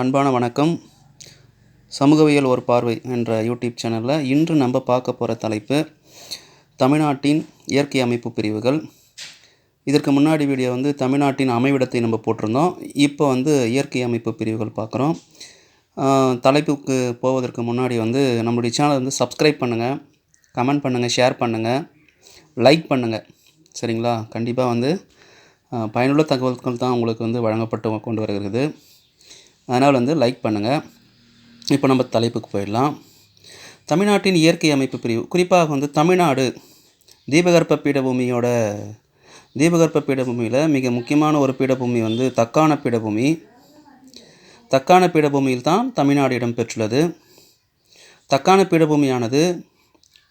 அன்பான வணக்கம். சமூகவியல் ஒரு பார்வை என்ற யூடியூப் சேனலில் இன்று நம்ம பார்க்க போகிற தலைப்பு தமிழ்நாட்டின் இயற்கை அமைப்பு பிரிவுகள். இதற்கு முன்னாடி வீடியோ தமிழ்நாட்டின் அமைவிடத்தை நம்ம போட்டிருந்தோம். இப்போ இயற்கை அமைப்பு பிரிவுகள் பார்க்குறோம். தலைப்புக்கு போவதற்கு முன்னாடி நம்மளுடைய சேனலை சப்ஸ்கிரைப் பண்ணுங்கள், கமெண்ட் பண்ணுங்கள், ஷேர் பண்ணுங்கள், லைக் பண்ணுங்கள். சரிங்களா? கண்டிப்பாக பயனுள்ள தகவல்கள் தான் உங்களுக்கு வழங்கப்பட்டு கொண்டு வருகிறது. அதனால் லைக் பண்ணுங்கள். இப்போ நம்ம தலைப்புக்கு போயிடலாம். தமிழ்நாட்டின் இயற்கை அமைப்பு பிரிவு, குறிப்பாக தமிழ்நாடு தீபகற்ப பீடபூமியில் மிக முக்கியமான ஒரு பீடபூமி தக்கான பீடபூமி. தக்கான பீடபூமியில் தான் தமிழ்நாடு இடம்பெற்றுள்ளது. தக்கான பீடபூமியானது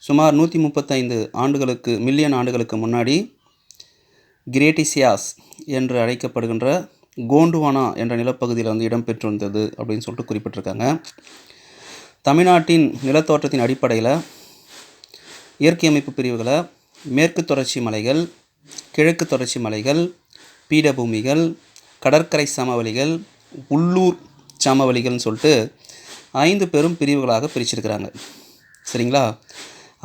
சுமார் 135 மில்லியன் ஆண்டுகளுக்கு முன்னாடி கிரேட்டிசியாஸ் என்று அழைக்கப்படுகின்ற கோண்டுவானா என்ற நிலப்பகுதியில் இடம்பெற்றிருந்தது அப்படின்னு சொல்லிட்டு குறிப்பிட்டிருக்காங்க. தமிழ்நாட்டின் நிலத்தோற்றத்தின் அடிப்படையில் இயற்கை அமைப்பு பிரிவுகளை மேற்கு தொடர்ச்சி மலைகள், கிழக்கு தொடர்ச்சி மலைகள், பீடபூமிகள், கடற்கரை சமவெளிகள், உள்ளூர் சமவெளிகள்னு சொல்லிட்டு 5 பெரும் பிரிவுகளாக பிரிச்சிருக்கிறாங்க. சரிங்களா?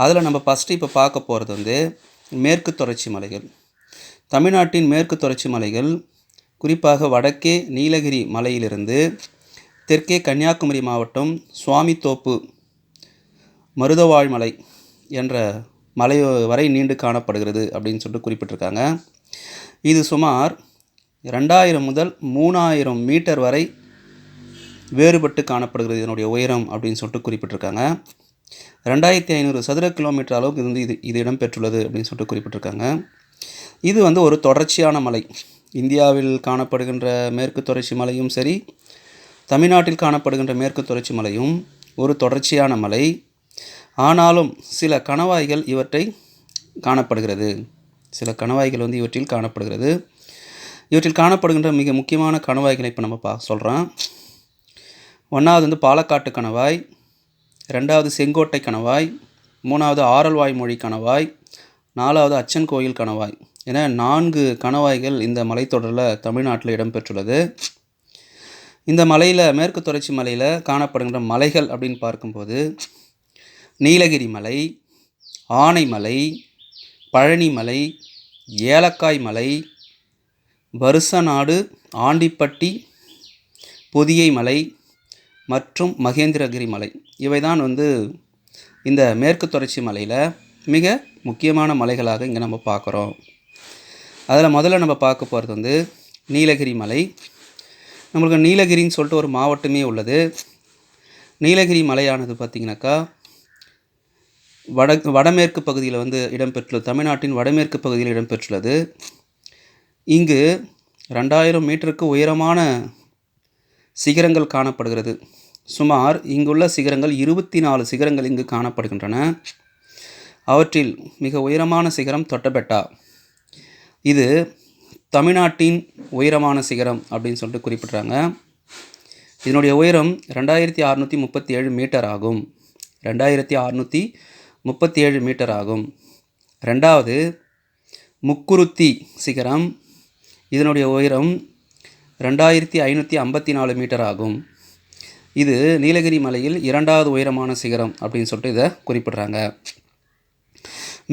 அதில் நம்ம ஃபஸ்ட்டு இப்போ பார்க்க போகிறது மேற்கு தொடர்ச்சி மலைகள். தமிழ்நாட்டின் மேற்கு தொடர்ச்சி மலைகள் குறிப்பாக வடக்கே நீலகிரி மலையிலிருந்து தெற்கே கன்னியாகுமரி மாவட்டம் சுவாமித்தோப்பு மருதவாழ்மலை என்ற மலை வரை நீண்டு காணப்படுகிறது அப்படின்னு சொல்லிட்டு குறிப்பிட்டிருக்காங்க. இது சுமார் 2000 முதல் 3000 மீட்டர் வரை வேறுபட்டு காணப்படுகிறது இதனுடைய உயரம் அப்படின்னு சொல்லிட்டு குறிப்பிட்டிருக்காங்க. 2500 சதுர கிலோமீட்டர் அளவுக்கு இது இடம்பெற்றுள்ளது அப்படின்னு சொல்லிட்டு குறிப்பிட்டிருக்காங்க. இது ஒரு தொடர்ச்சியான மலை. இந்தியாவில் காணப்படுகின்ற மேற்கு தொடர்ச்சி மலையும் சரி, தமிழ்நாட்டில் காணப்படுகின்ற மேற்கு தொடர்ச்சி மலையும் ஒரு தொடர்ச்சியான மலை. ஆனாலும் சில கணவாய்கள் இவற்றில் காணப்படுகிறது. இவற்றில் காணப்படுகின்ற மிக முக்கியமான கணவாய்களை இப்போ நம்ம சொல்கிறோம். ஒன்றாவது பாலக்காட்டு கணவாய், 2வது செங்கோட்டை கணவாய், 3வது ஆரல்வாய்மொழி கணவாய், 4வது அச்சன் கோயில் கணவாய் என 4 கணவாய்கள் இந்த மலைத்தொடரில் தமிழ்நாட்டில் இடம்பெற்றுள்ளது. இந்த மலையில், மேற்கு தொடர்ச்சி மலையில் காணப்படுகின்ற மலைகள் அப்படின்னு பார்க்கும்போது நீலகிரி மலை, ஆனைமலை, பழனிமலை, ஏலக்காய் மலை, வருசநாடு, ஆண்டிப்பட்டி, பொதிகை மலை மற்றும் மகேந்திரகிரி மலை இவைதான் இந்த மேற்கு தொடர்ச்சி மலையில் மிக முக்கியமான மலைகளாக இங்கே நம்ம பார்க்குறோம். அதில் முதல்ல நம்ம பார்க்க போகிறது நீலகிரி மலை. நம்மளுக்கு நீலகிரின்னு சொல்லிட்டு ஒரு மாவட்டமே உள்ளது. நீலகிரி மலையானது பார்த்திங்கனாக்கா வடமேற்கு பகுதியில் இடம்பெற்றுள்ளது. தமிழ்நாட்டின் வடமேற்கு பகுதியில் இடம்பெற்றுள்ளது. இங்கு 2000 மீட்டருக்கு உயரமான சிகரங்கள் காணப்படுகிறது. சுமார் இங்குள்ள சிகரங்கள் 24 சிகரங்கள் இங்கு காணப்படுகின்றன. அவற்றில் மிக உயரமான சிகரம் தொட்டபெட்டா. இது தமிழ்நாட்டின் உயரமான சிகரம் அப்படின்னு சொல்லிட்டு குறிப்பிட்றாங்க. இதனுடைய உயரம் 2637 மீட்டர் ஆகும். 2637 மீட்டர் ஆகும். 2வது முக்குருத்தி சிகரம். இதனுடைய உயரம் 2554 மீட்டர் ஆகும். இது நீலகிரி மலையில் 2வது உயரமான சிகரம் அப்படின்னு சொல்லிட்டு இதை குறிப்பிட்றாங்க.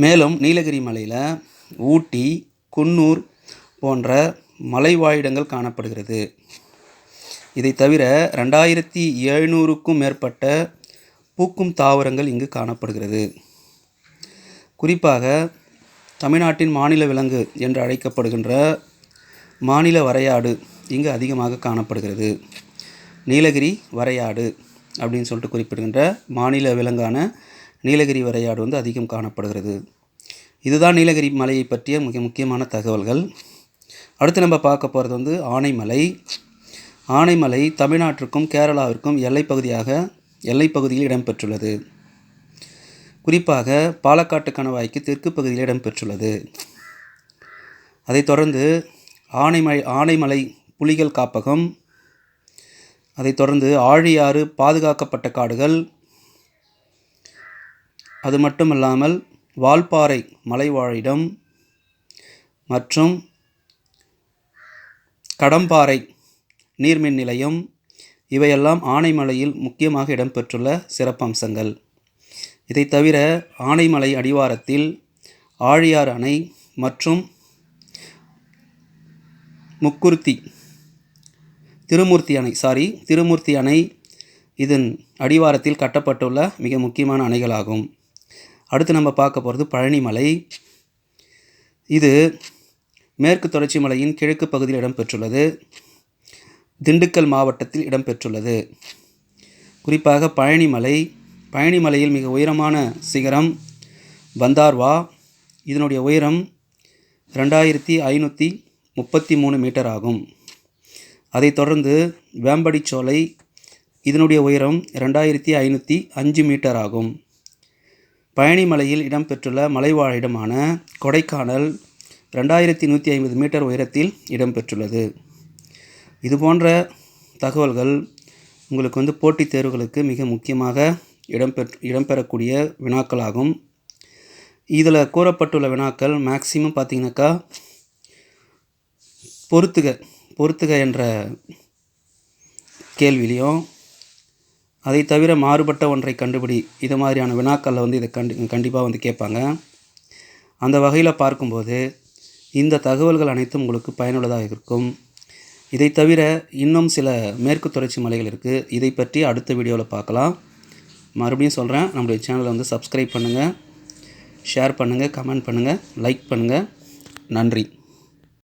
மேலும் நீலகிரி மலையில் ஊட்டி, குன்னூர் போன்ற மலைவாழிடங்கள் காணப்படுகிறது. இதை தவிர 2700க்கும் மேற்பட்ட பூக்கும் தாவரங்கள் இங்கு காணப்படுகிறது. குறிப்பாக தமிழ்நாட்டின் மாநில விலங்கு என்று அழைக்கப்படுகின்ற மாநில வரையாடு இங்கு அதிகமாக காணப்படுகிறது. நீலகிரி வரையாடு அப்படின்னு சொல்லிட்டு குறிப்பிடுகின்ற மாநில விலங்கான நீலகிரி வரையாடு அதிகம் காணப்படுகிறது. இதுதான் நீலகிரி மலையை பற்றிய மிக முக்கியமான தகவல்கள். அடுத்து நம்ம பார்க்க போகிறது ஆனைமலை. ஆனைமலை தமிழ்நாட்டிற்கும் கேரளாவிற்கும் எல்லைப்பகுதியில் இடம்பெற்றுள்ளது. குறிப்பாக பாலக்காட்டு கணவாய்க்கு தெற்கு பகுதியில் இடம்பெற்றுள்ளது. அதைத் தொடர்ந்து ஆனைமலை புலிகள் காப்பகம், அதைத் தொடர்ந்து ஆழியாறு பாதுகாக்கப்பட்ட காடுகள், அது மட்டுமல்லாமல் வால்பாறை மலைவாழிடம் மற்றும் கடம்பாறை நீர்மின் நிலையம், இவையெல்லாம் ஆனைமலையில் முக்கியமாக இடம்பெற்றுள்ள சிறப்பம்சங்கள். இதை தவிர ஆனைமலை அடிவாரத்தில் ஆழியார் அணை மற்றும் திருமூர்த்தி அணை இதன் அடிவாரத்தில் கட்டப்பட்டுள்ள மிக முக்கியமான அணைகளாகும். அடுத்து நம்ம பார்க்க போகிறது பழனிமலை. இது மேற்கு தொடர்ச்சி மலையின் கிழக்கு பகுதியில் இடம்பெற்றுள்ளது. திண்டுக்கல் மாவட்டத்தில் இடம்பெற்றுள்ளது. குறிப்பாக பழனிமலையில் மிக உயரமான சிகரம் பந்தார்வா. இதனுடைய உயரம் 2533 மீட்டர் ஆகும். அதைத் தொடர்ந்து வேம்படிச்சோலை. இதனுடைய உயரம் 2505 மீட்டர் ஆகும். பழனிமலையில் இடம்பெற்றுள்ள மலைவாழிடமான கொடைக்கானல் 2150 மீட்டர் உயரத்தில் இடம்பெற்றுள்ளது. இதுபோன்ற தகவல்கள் உங்களுக்கு போட்டித் தேர்வுகளுக்கு மிக முக்கியமாக இடம்பெறக்கூடிய வினாக்களாகும். இதில் கூறப்பட்டுள்ள வினாக்கள் மேக்சிமம் பார்த்திங்கனாக்கா பொறுத்துக என்ற கேள்வியிலையும், அதை தவிர மாறுபட்ட ஒன்றை கண்டுபிடி இது மாதிரியான வினாக்களில் இதை கண்டிப்பாக கேட்பாங்க. அந்த வகையில் பார்க்கும்போது இந்த தகவல்கள் அனைத்தும் உங்களுக்கு பயனுள்ளதாக இருக்கும். இதை தவிர இன்னும் சில மேற்கு தொடர்ச்சி மலைகள் இருக்குது. இதை பற்றி அடுத்த வீடியோவில் பார்க்கலாம். மறுபடியும் சொல்கிறேன், நம்முடைய சேனலை சப்ஸ்கிரைப் பண்ணுங்கள், ஷேர் பண்ணுங்கள், கமெண்ட் பண்ணுங்கள், லைக் பண்ணுங்கள். நன்றி.